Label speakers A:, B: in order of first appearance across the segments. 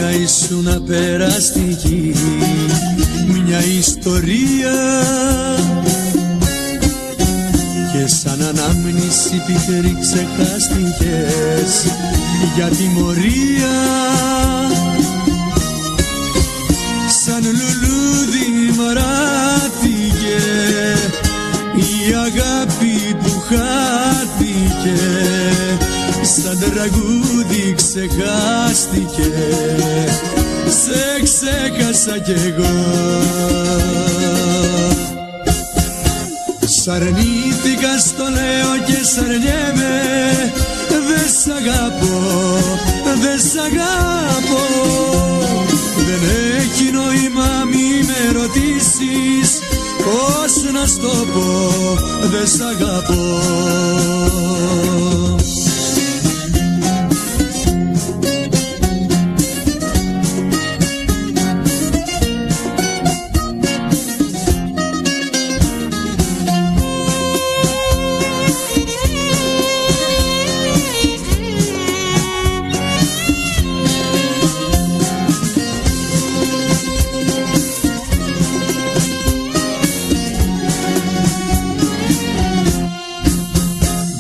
A: μια ήσουν απεραστική, μια ιστορία και σαν ανάμνηση πικρή ξεχάστηκες για τιμωρία. Σαν λουλούδι μαράθηκε η αγάπη που χάθηκε, σαν τραγούδι ξεχάστηκε, σε ξέχασα κι εγώ. Σ' αρνήθηκα στο λέω και σ' αρνιέμαι, δε σ' αγαπώ, δε σ' αγαπώ. Δεν έχει νόημα μη με ρωτήσεις, πώς να στο πω, δε σ' αγαπώ.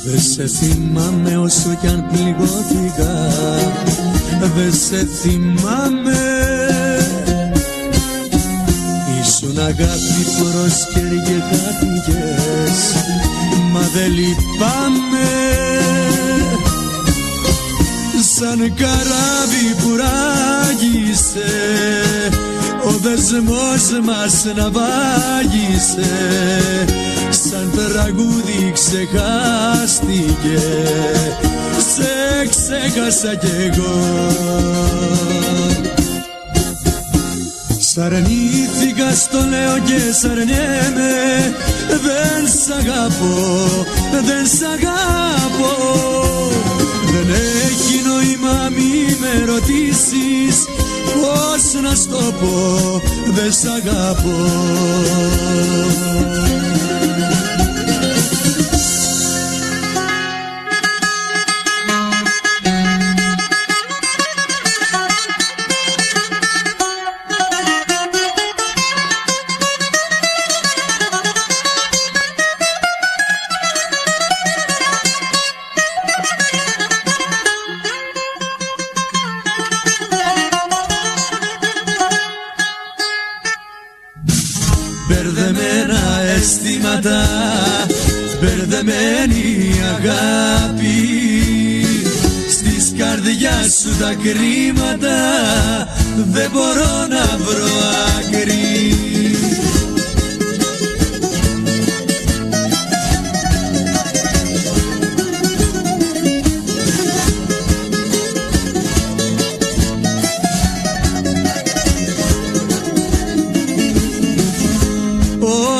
A: Δε σε θυμάμαι όσο κι αν πληγώθηκα, δε σε θυμάμαι. Ήσουν αγάπη προσκέρι και χάθηκες, μα δεν λυπάμαι. Σαν καράβι που ράγισε, ο δεσμός μας ναυάγισε, σαν τραγούδι ξεχάστηκε, σε ξέχασα κι εγώ. Σ' αρνήθηκα στο λέω και σ' αρνιέμαι, δεν σ' αγαπώ, δεν σ' αγαπώ. Δεν έχει νόημα μη με ρωτήσεις, πώς να στο πω, δεν σ' αγαπώ. Μπερδεμένα αισθήματα, μπερδεμένη αγάπη, στις καρδιάς σου τα κρίματα δεν μπορώ να βρω άκρη.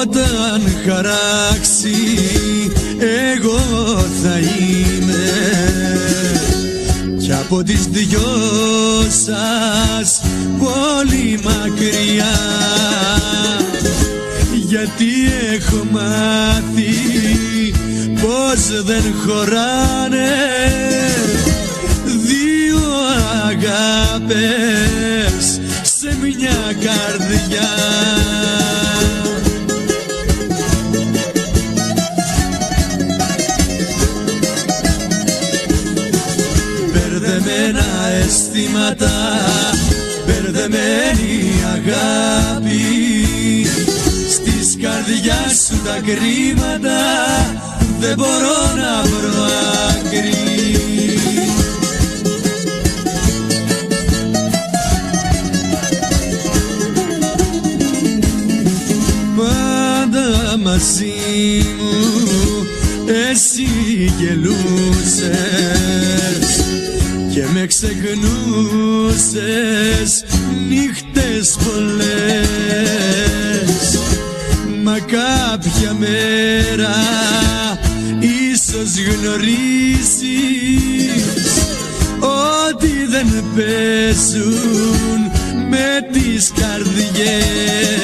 A: Όταν χαράξει εγώ θα είμαι κι από τις δυο σας πολύ μακριά, γιατί έχω μάθει πως δεν χωράνε δύο αγάπες σε μια καρδιά. Μπερδεμένα αισθήματα, μπερδεμένη αγάπη, στις καρδιάς σου τα κρίματα δεν μπορώ να βρω άκρη. Πάντα μαζί μου εσύ γελούσες και με ξεχνούσες νύχτες πολλές, μα κάποια μέρα ίσως γνωρίσεις ότι δεν παίζουν με τις καρδιές.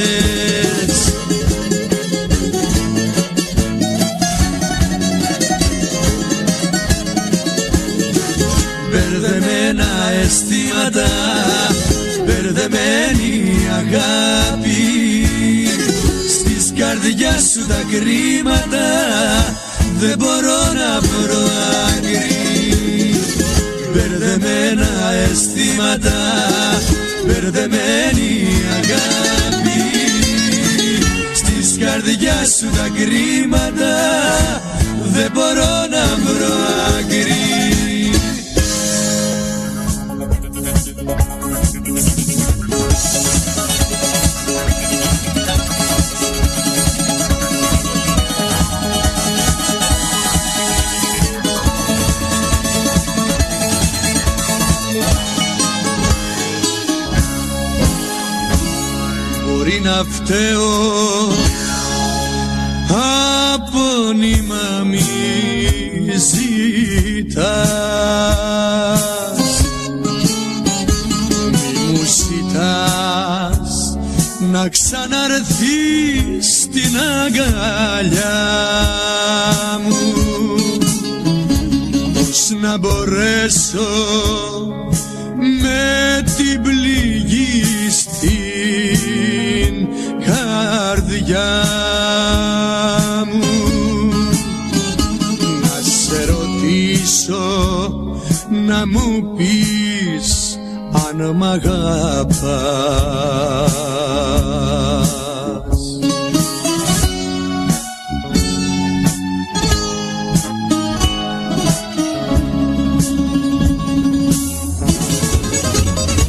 A: Μπερδεμένα αισθήματα, αγάπη, στις καρδιάς σου τα κρίματα δεν μπορώ να βρω άκρη. Μπερδεμένα αισθήματα, μπερδεμένη αγάπη, στις καρδιάς σου τα κρίματα δεν μπορώ να βρω άκρη. Μπορεί να φταίω απόνοιμα μη ζητάς, μη μου ζητάς να ξαναρθείς στην αγκαλιά μου, πως να μπορέσω με την πληγή στην καρδιά μου. Να σε ρωτήσω, να μου πεις αν μ' αγαπάς.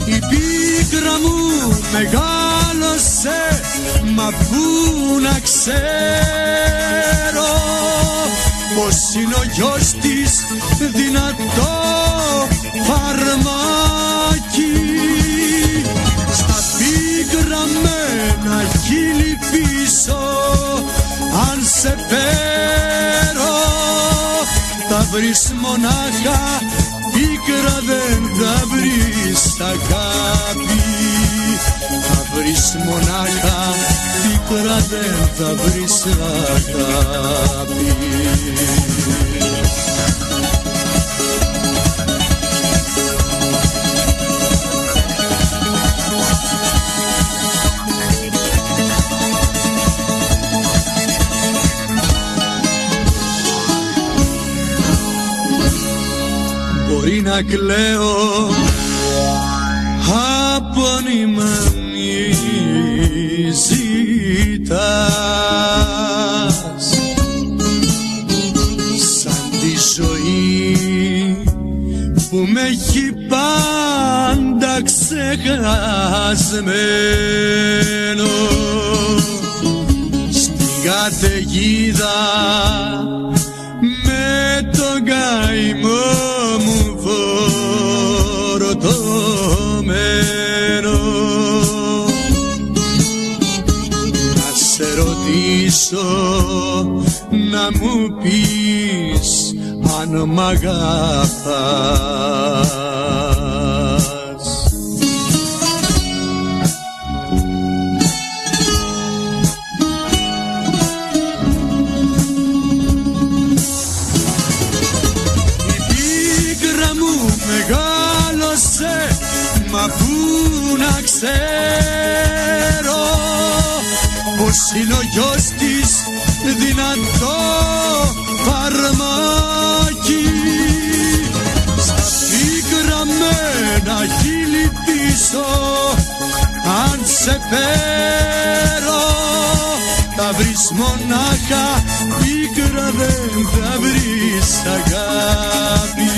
A: Η πίκρα μου μεγάλωσε, μα πού να ξέρω πως είναι ο γιος της δυνατό φαρμάκι. Στα πικραμένα χείλη πίσω αν σε φέρω θα βρεις μονάχα πίκρα, δεν θα βρεις αγάπη. Θα βρεις μονάχα πίκρα, δεν θα βρεις αγάπη. Μπορεί να κλαίω απόνοιμα μη ζητάς, σαν τη ζωή που με έχει πάντα ξεχασμένο, στην καταιγίδα με τον καημό μου φορτωμένο. Να σε ρωτήσω, να μου πεις αν μ' αγαπάς. Μεγάλωσε, μα πού να ξέρω πως είναι ο γιος της δυνατό φαρμάκι. Στα πικραμένα χείλη πίσω αν σε φέρω θα βρεις μονάχα πίκρα, δεν θα βρεις αγάπη.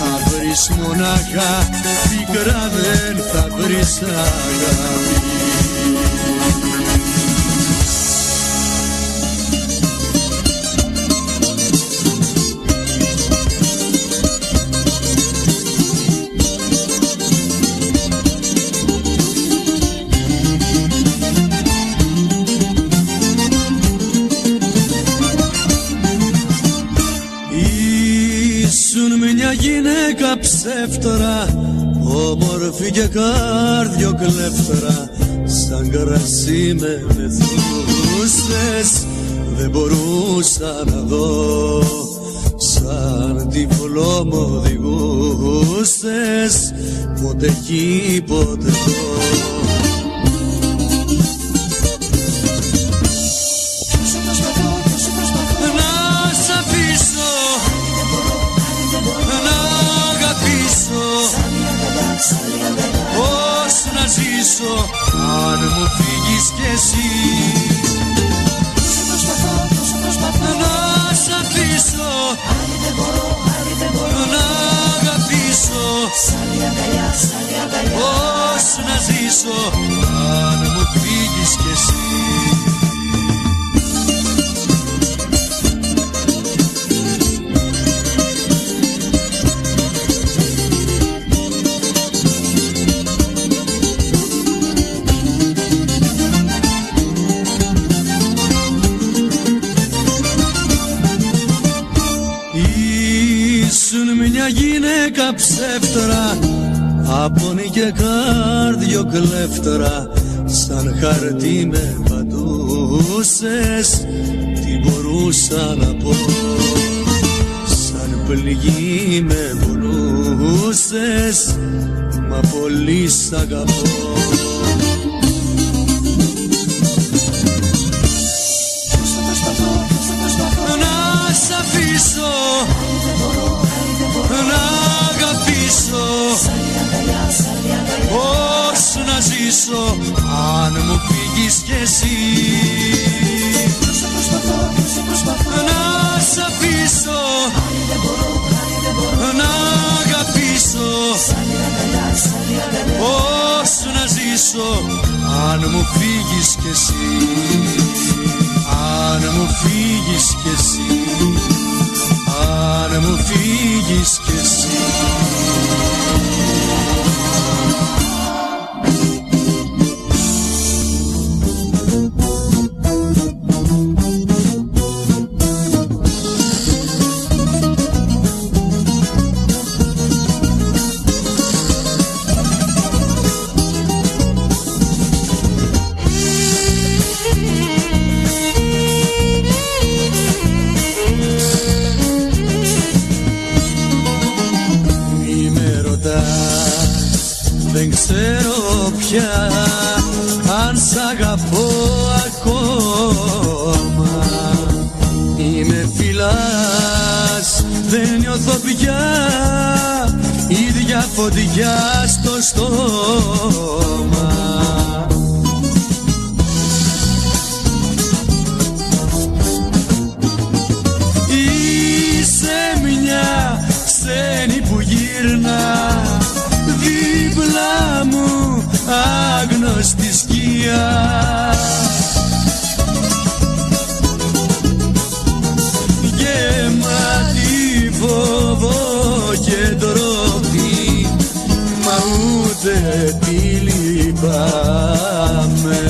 A: Θα βρεις μονάχα πίκρα, δεν θα βρεις αγάπη. Ήσουν μια γυναίκα ψεύτορα, όμορφη και καρδιοκλέφτορα, σαν κρασί με μεθούσες, δεν μπορούσα να δω. Σαν τυφλό μ' οδηγούσες, ποτέ εκεί ποτέ εδώ. πώς να ζήσω αν μου φύγεις κι εσύ. Μια γυναίκα ψεύτρα, απόνη και καρδιοκλέφτρα, σαν χαρτί με πατούσες, τι μπορούσα να πω. Σαν πληγή με πονούσες, μα πολύ σ' αγαπώ. Να σ' αφήσω, να αγαπήσω, πώς να ζήσω αν μου φύγεις κι εσύ. Να σ' αφήσω, να αγαπήσω, πώς να ζήσω αν μου φύγεις κι εσύ. Αν μου φύγεις κι εσύ, αν μου φύγεις κι εσύ. Δεν ξέρω πια αν σ' αγαπώ ακόμα. Μη με φυλάς, δεν νιώθω πια ίδια φωτιά στο στόμα. Είσαι μια ξένη που γύρνα δίπλα μου, άγνωστη σκιά. Γεμάτη φόβο και ντροπή, μα ούτε τη λυπάμαι.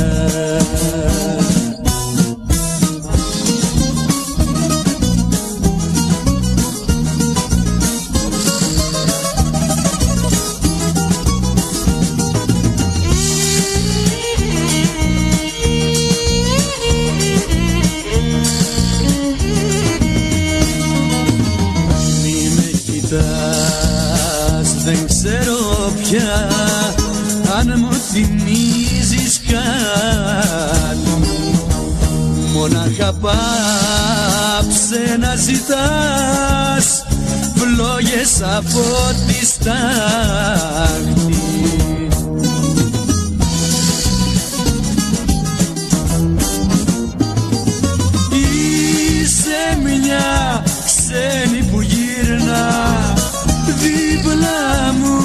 A: Δεν ξέρω πια αν μου θυμίζεις κάτι, μονάχα πάψε να ζητάς φλόγες από τη στάχτη. Είσαι μια ξένη που γύρνα δίπλα μου,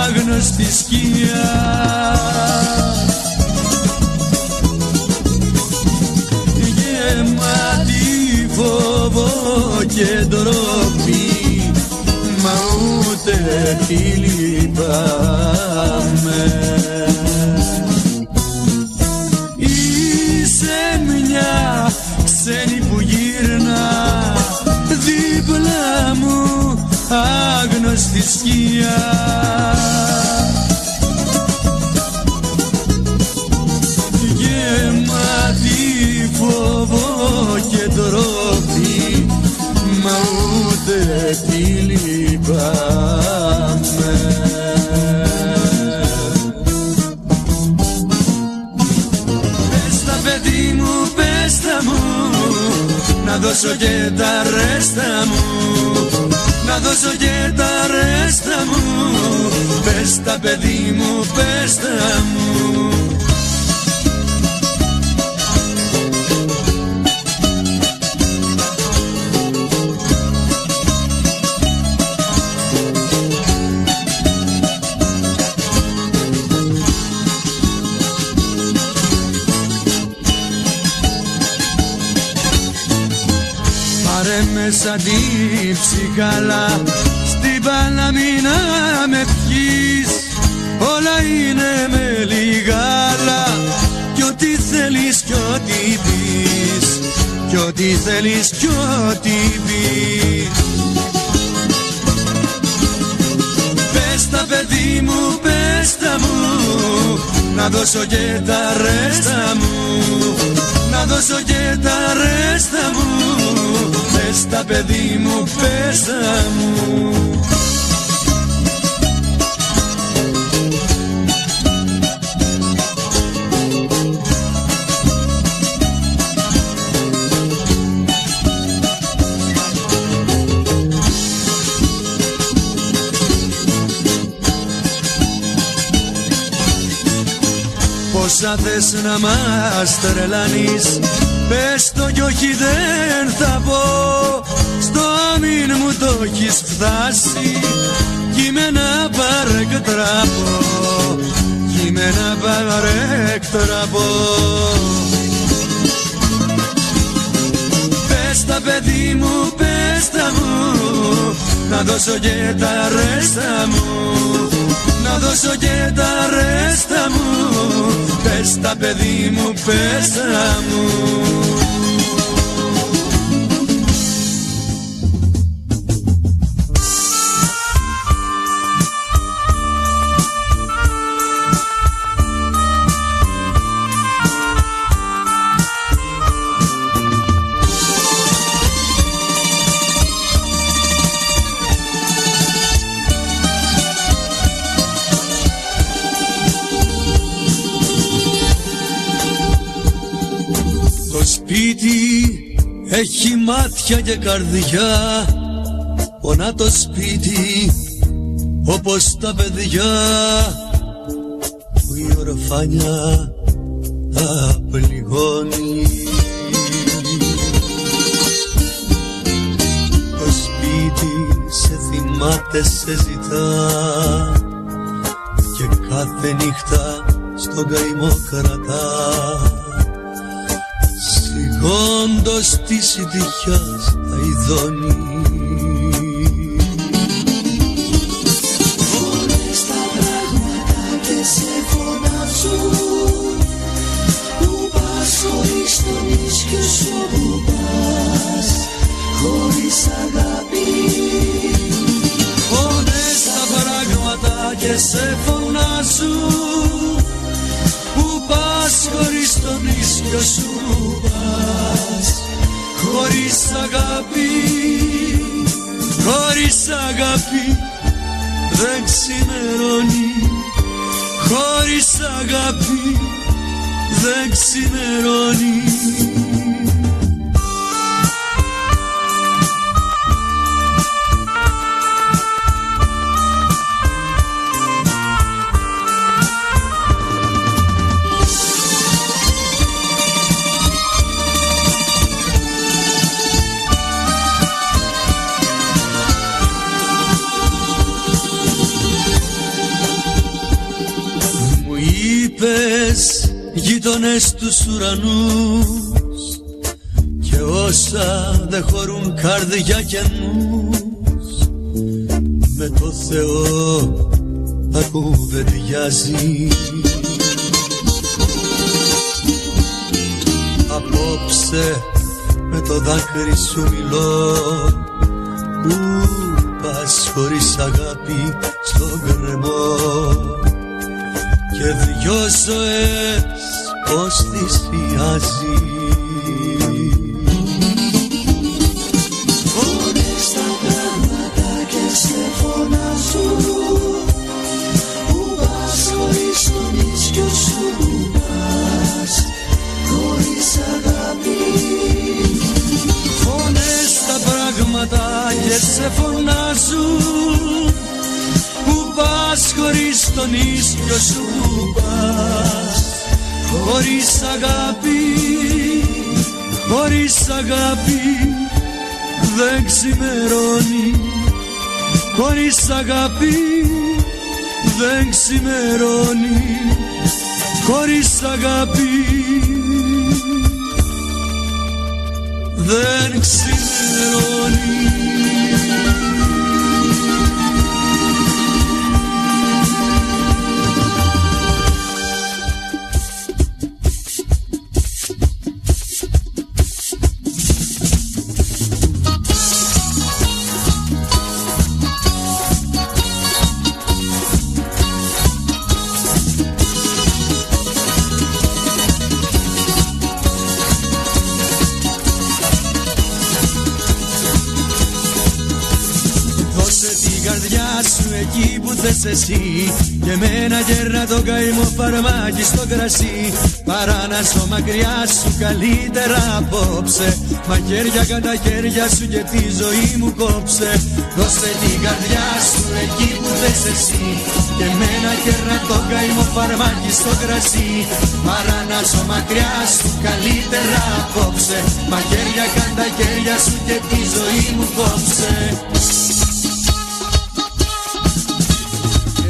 A: άγνωστη σκιά. Γεμάτη φόβο και ντροπή, μα ούτε τη λυπάμαι. Είσαι μια ξένη που γύρνα δίπλα μου, άγνωστη σκιά. Γεμάτη φόβο και ντροπή, μα ούτε τη λυπάμαι. Πες τα παιδί μου, πες τα μου, να δώσω και τα ρέστα μου, να δώσω και τα ρέστα μου. Πες τα παιδί μου, πες τα μου. σαν την ψυχάλα στην Παλαμίνα με πιείς, όλα είναι με λιγάλα κι ό,τι θέλεις κι ό,τι πεις, κι ό,τι θέλεις κι ό,τι πεις. Πες τα παιδί μου, πες τα μου, να δώσω και τα ρέστα μου, να δώσω και τα ρέστα μου. Πες τα παιδί μου, πες τα μου. Πόσα θες να μας τρελάνεις, πες το κι όχι δεν θα πω. Στο αμήν μου το έχεις φτάσει κι είμαι να παρεκτραπώ, κι είμαι να παρεκτραπώ. Πες τα παιδί μου, πες τα μου, να δώσω και τα ρέστα μου, να δώσω και τα ρέστα μου. Πες τα παιδί μου, πες τα μου. Το σπίτι έχει μάτια και καρδιά, πονά το σπίτι όπως τα παιδιά που η ορφάνια τα πληγώνει. Το σπίτι σε θυμάται, σε ζητά και κάθε νύχτα στον καημό κρατά, σηκώντος της ητυχιάς τα ειδώνει.
B: Όλες τα πράγματα και σε φωνάζουν, που πας χωρίς τον ίσιο σου, που πας χωρίς αγάπη.
A: Όλες τα πράγματα και σε φωνάζουν, που πας χωρίς τον ίσιο σου, πας χωρίς αγάπη. Χωρίς αγάπη δεν ξημερώνει, χωρίς αγάπη δεν ξημερώνει. Είπες γείτονες τους ουρανούς και όσα δεν χωρούν καρδιά και νους, με το Θεό τα κουβεντιάζει. Απόψε με το δάκρυ σου μιλώ, που πας χωρίς αγάπη στον κρεμό και δυο ζωές πως θυσιάζει.
B: Όλες τα πράγματα και σε φωνάζουν, που πας χωρίς τον ίσιο σου, που πας χωρίς αγάπη.
A: Φωνές τα πράγματα και σε φωνάζουν, που πας χωρίς τον ίσιο σου, πας χωρίς αγάπη. Χωρίς αγάπη δεν ξημερώνει, χωρίς αγάπη δεν ξημερώνει, χωρίς αγάπη δεν ξημερώνει. Εκεί που θες εσύ και εμένα γέρνα τον καημό φαρμάκι στο κρασί. Παρά να ζω μακριά σου καλύτερα απόψε. Μαχαίρια κατά χέρια σου και τη ζωή μου κόψε. Δώσε την καρδιά σου εκεί που θες εσύ και εμένα γέρνα τον καημό φαρμάκι στο κρασί. Παρά να ζω μακριά σου καλύτερα απόψε. Μαχαίρια κατά χέρια σου και τη ζωή μου κόψε.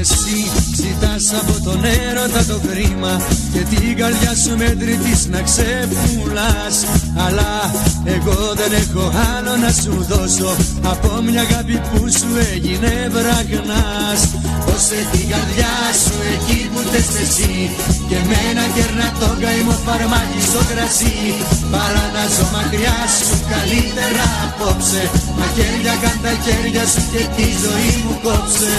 A: Εσύ ζητάς από τον έρωτα το χρήμα και την καρδιά σου μέτρητης να ξεπουλάς. Αλλά εγώ δεν έχω άλλο να σου δώσω από μια αγάπη που σου έγινε βραχνάς. Δώσε την καρδιά σου εκεί που θες εσύ και εμένα κέρνα τον καημό φαρμάκι στο κρασί. Παρά να ζω μακριά σου καλύτερα απόψε. Μαχαίρια καν τα χέρια σου και τη ζωή μου κόψε.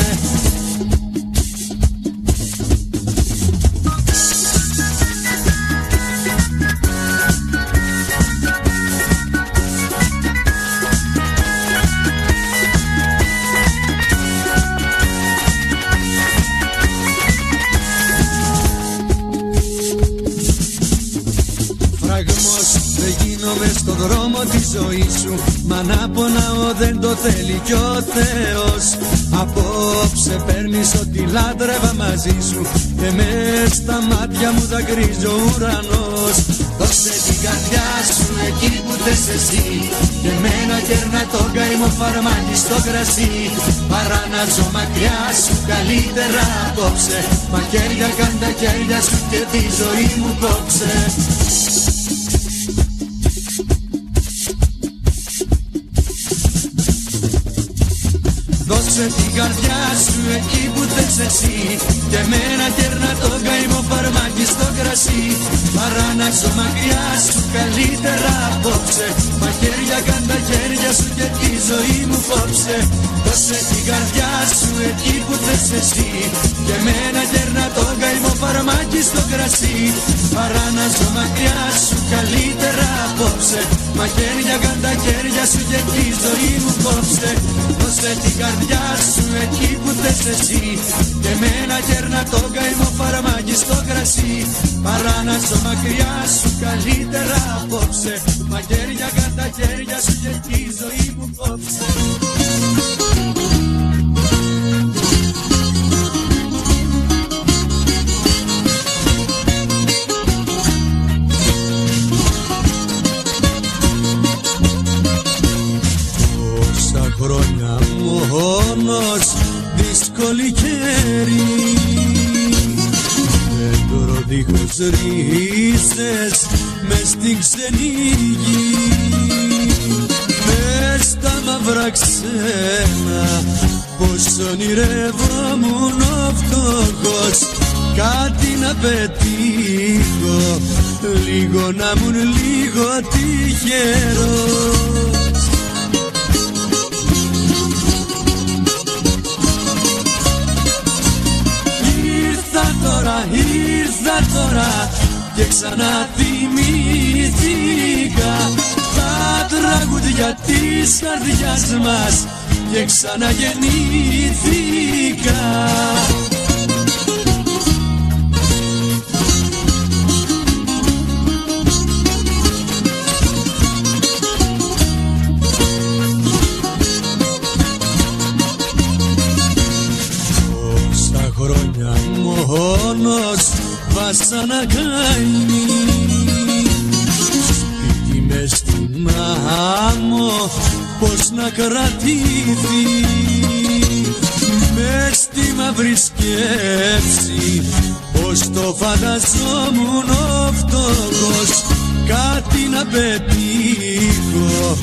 A: Στον δρόμο τη ζωή σου, μα να πονάω δεν το θέλει κι ο Θεός. Απόψε παίρνεις ό,τι λάτρευα μαζί σου και μες στα μάτια μου δακρύζει ο ουρανός. Δώσε την καρδιά σου εκεί που θες εσύ και εμένα κέρνα τον καημό φαρμάκι στο κρασί. Παρά να ζω μακριά σου καλύτερα απόψε. Μαχαίρια καν τα χέρια σου και τη ζωή μου κόψε. Δώσε την καρδιά σου εκεί που θες εσύ και εμένα κέρνα τον καημό φαρμάκι στο κρασί. Παρά να ζω μακριά σου καλύτερα απόψε. Μαχαίρια καν τα χέρια σου και τη ζωή μου κόψε. Δώσε την καρδιά σου εκεί που θες εσύ και εμένα κέρνα τον καημό φαρμάκι στο κρασί. Παρά να ζω μακριά σου καλύτερα απόψε. Μαχαίρια καν τα χέρια σου και τη ζωή μου κόψε. Δώσε την καρδιά σου εκεί που θες εσύ και εμένα κέρνα τον καημό φαρμάκι στο κρασί. Παρά να ζω μακριά σου καλύτερα απόψε. Μαχαίρια καν τα χέρια σου και τη ζωή μου κόψε. Χρόνια μόνος, δύσκολη καιρή, δέντρο δίχως ρίζες μες στην ξένη γη. Μες στα μαύρα ξένα πως ονειρεύομουν ο φτωχός. Κάτι να πετύχω, λίγο να μουν λίγο τυχερός. Ήρθα τώρα και ξαναθυμήθηκα τα τραγούδια της καρδιάς μας και ξαναγεννήθηκα. Τόσα χρόνια μόνος βάσανα κάνει, σπίτι μες στην άμμο πως να κρατήθει. Μες στη μαύρη σκέψη πως το φανταζόμουν ο φτωχός. κάτι να πετύχω,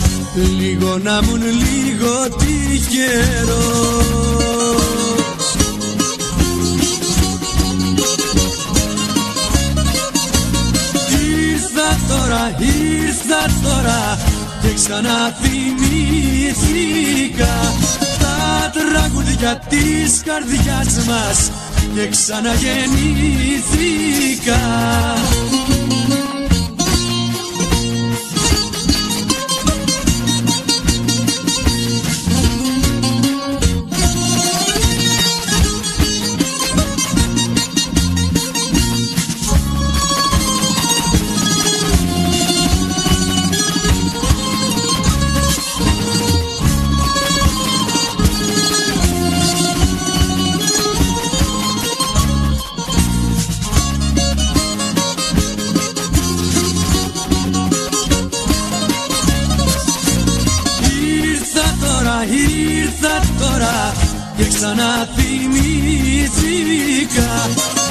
A: λίγο να μουν λίγο τυχερός. Ήρθα τώρα και ξαναθυμήθηκα τα τραγούδια της καρδιάς μας και ξαναγεννήθηκα. Ήρθα τώρα και ξαναθυμήθηκα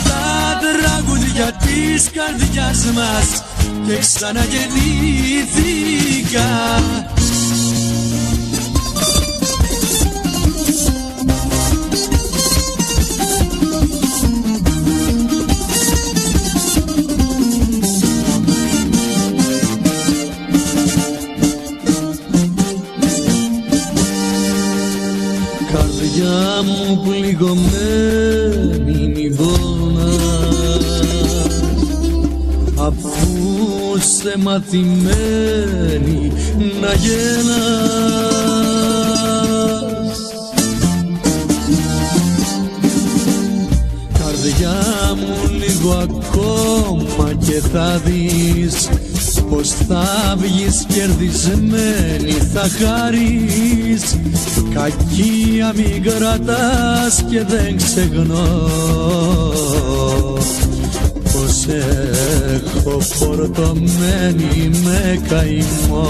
A: τα τραγούδια της καρδιάς μας και ξαναγεννήθηκα. Καρδιά μου πληγωμένη μη πονάς, αφού σε μαθημένη να γελάς. Καρδιά μου λίγο ακόμα και θα δεις πως θα βγεις κερδισμένη, θα χαρείς. Κακία μην κρατάς και δεν ξεχνώ πως έχω φορτωμένη με καημό.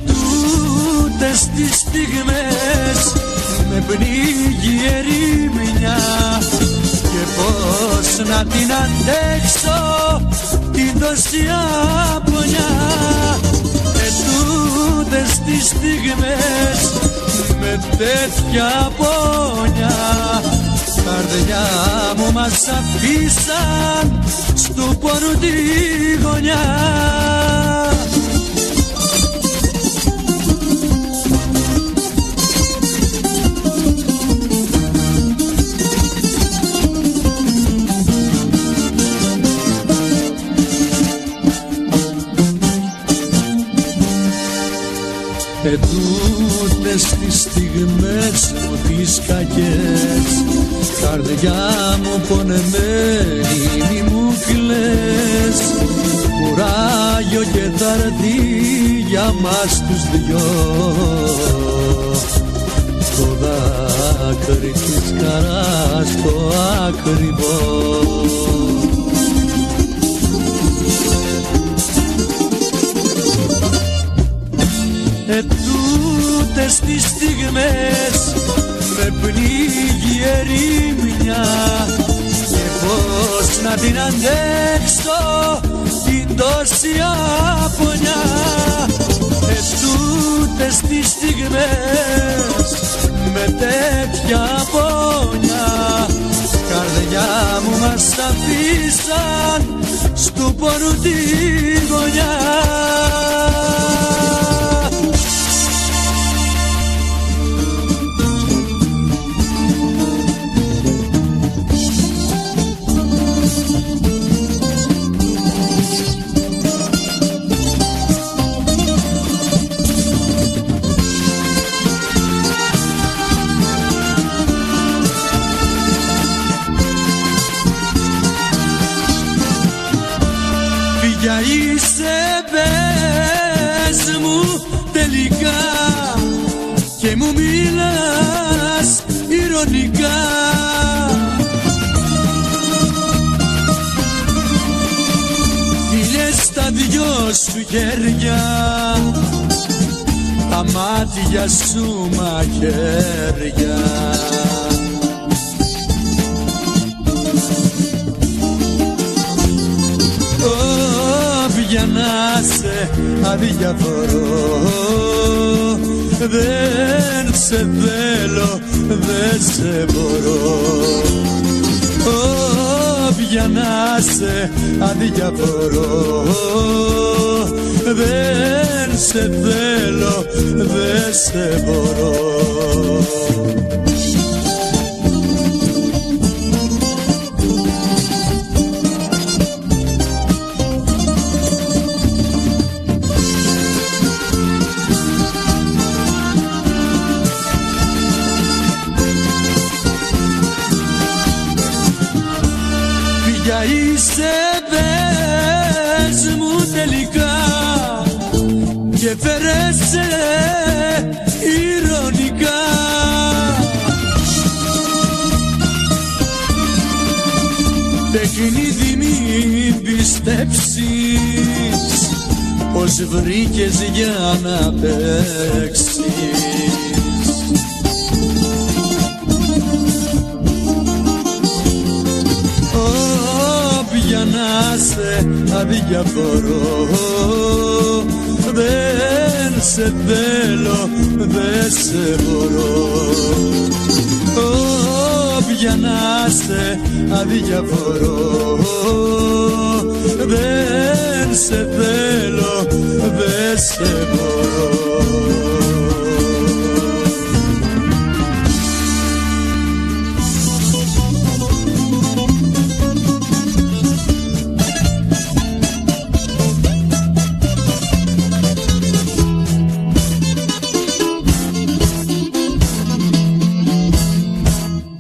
A: Τούτες τις στιγμές με πνίγει ερήμια και πώς να την αντέξω την τόση απονιά. Τούτες τις στιγμές με τέτοια απονιά καρδιά μου μας αφήσαν στου πόνου τη γωνιά. Τούτες τις στιγμές μου τις κακές καρδιά μου πονεμένη μη μου κλαις. Κουράγιο και θα έρθει για μας τους δυο το δάκρυ της χαράς το ακριβό. Τούτες τις στιγμές με πνίγει ερήμια και πώς να την αντέξω την τόση απονιά. Τούτες τις στιγμές με τέτοια απονιά καρδιά μου μας αφήσαν στου πόνου τη γωνιά. Για είσαι πες μου τελικά και μου μιλάς ειρωνικά. Φίλες στα δυο σου χέρια τα μάτια σου μαχαίρια για να σε αδιαφορώ. Δεν σε θέλω, δεν σε μπορώ. Για να σε αδιαφορώ. Δεν σε θέλω, δεν σε μπορώ. Ποια είσαι πες μου τελικά και φέρεσαι ειρωνικά. Παιχνίδι μην πιστέψεις πως βρήκες για να παίξεις. Για να σε αδιαφορώ. Δεν σε θέλω, δεν σε μπορώ. Για να σε αδιαφορώ. Δεν σε θέλω, δεν σε μπορώ.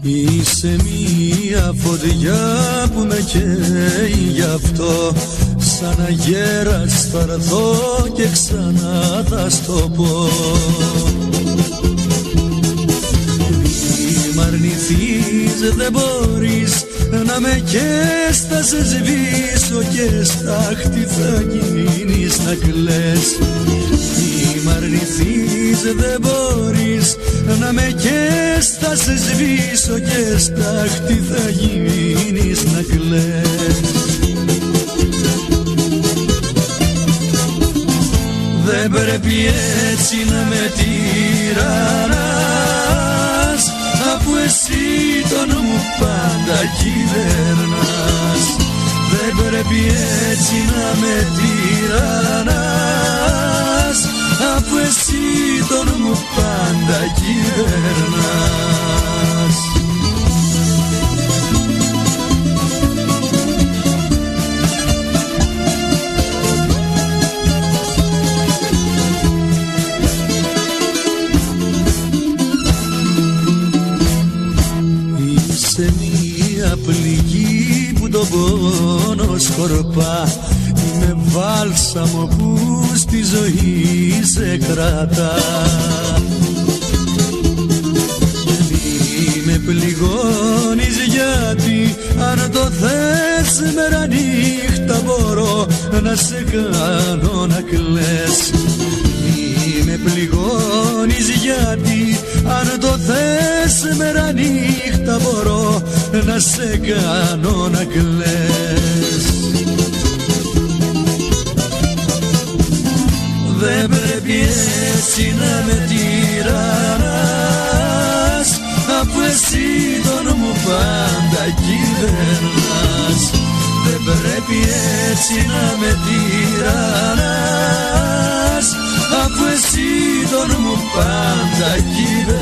A: Είσαι μία φωτιά που με καίει γι' αυτό. Σαν αγέρας θα έρθω και ξανά θα στο πω. Μη μ' αρνηθείς, δεν μπορείς να με καις, θα σε σβήσω και στάχτη θα γίνεις να κλαις. Μη μ' αρνηθείς, δεν μπορείς να με καις, θα σε σβήσω και στάχτη θα γίνεις να κλαις. Δεν πρέπει έτσι να με τυραννάς, αφού εσύ τον μου πάντα κυβερνάς. Δεν πρέπει έτσι να με τυραννάς, αφού εσύ τον μου πάντα κυβερνάς. Είσαι μία πληγή που τον πόνο σκορπά. Είμαι βάλσαμο που στη ζωή σε κρατά. Μη με πληγώνεις γιατί αν το θες μέρα νύχτα μπορώ να σε κάνω να κλαις. Μη με πληγώνεις γιατί αν το θες μέρα νύχτα μπορώ να σε κάνω να κλαις. Δεν πρέπει έτσι να με τυραννάς, αφού εσύ τον μου πάντα κυβερνάς. Δεν πρέπει έτσι να με τυραννάς, αφού εσύ τον μου πάντα κυβερνάς.